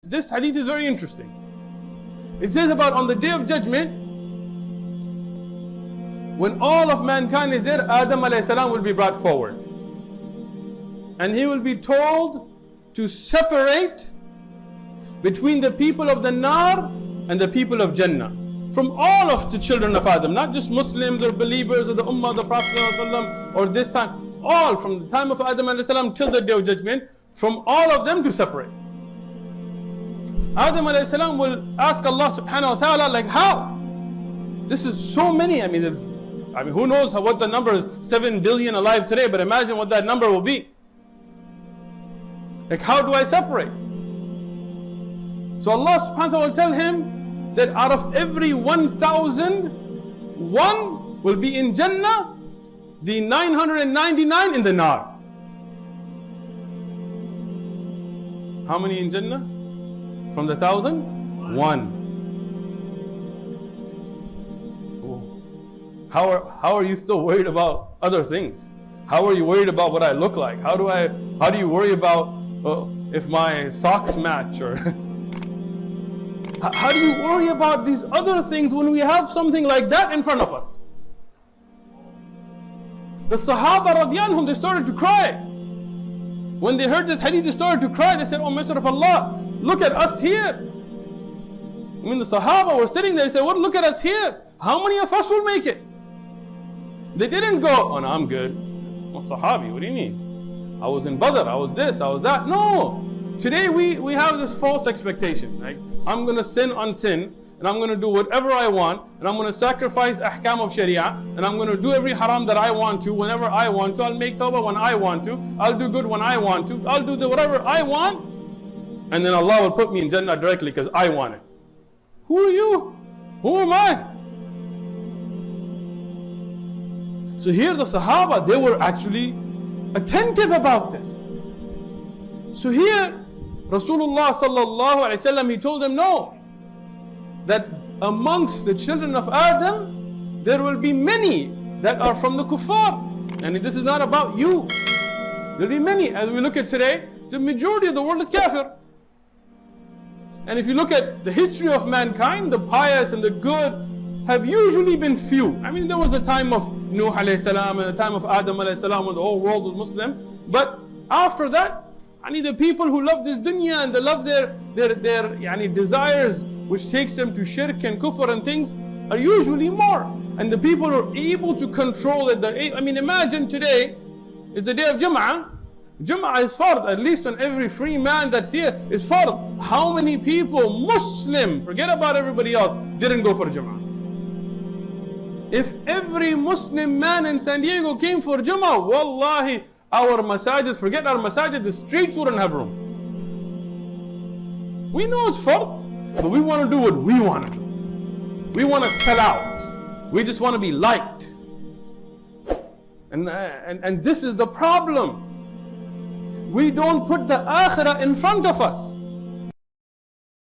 This hadith is very interesting. It says about on the day of judgment, when all of mankind is there, Adam alayhi salam will be brought forward. And he will be told to separate between the people of the Nar and the people of Jannah. From all of the children of Adam, not just Muslims or believers or the Ummah of the Prophet ﷺ, or this time, all from the time of Adam alayhi salam till the day of judgment, from all of them to separate. Adam alayhi salam will ask Allah subhanahu wa ta'ala, like, how? This is so many. I mean, who knows what the number is, 7 billion alive today, but imagine what that number will be. Like, how do I separate? So Allah subhanahu wa ta'ala will tell him that out of every 1,000, one will be in Jannah, the 999 in the Nar. How many in Jannah? From the 1,000? One. How are you still worried about other things? How are you worried about what I look like? How do you worry about if my socks match, or how do you worry about these other things when we have something like that in front of us? The Sahaba radiyallahu anhum, they started to cry. When they heard this hadith, they started to cry. They said, "Oh Messenger of Allah, look at us here." I mean, the Sahaba were sitting there and said, "What? Look at us here. How many of us will make it?" They didn't go, "Oh no, I'm good. I'm a Sahabi, what do you mean? I was in Badr, I was this, I was that." No. Today we have this false expectation. Like, I'm going to sin on sin, and I'm going to do whatever I want, and I'm going to sacrifice ahkam of sharia, and I'm going to do every haram that I want to, whenever I want to. I'll make tawbah when I want to. I'll do good when I want to. I'll do whatever I want, and then Allah will put me in Jannah directly because I want it. Who are you? Who am I? So here the Sahaba, they were actually attentive about this. So here Rasulullah sallallahu alaihi wasallam, he told them, no, that amongst the children of Adam there will be many that are from the kuffar, and this is not about you. There will be many. As we look at today, the majority of the world is kafir. And if you look at the history of mankind, the pious and the good have usually been few. I mean, there was a time of Nuh alayhi salam and the time of Adam alayhi salam when the whole world was Muslim. But after that, the people who love this dunya and they love their desires, which takes them to shirk and kufr and things, are usually more. And the people who are able to control it. Imagine today is the day of Jum'ah. Jum'ah is fard, at least on every free man that's here is fard. How many people, Muslim, forget about everybody else, didn't go for Jum'ah? If every Muslim man in San Diego came for Jum'ah, wallahi, our masajid, forget our masajid, the streets wouldn't have room. We know it's fard, but we want to do what we want to do. We want to sell out. We just want to be liked. And this is the problem. We don't put the akhirah in front of us.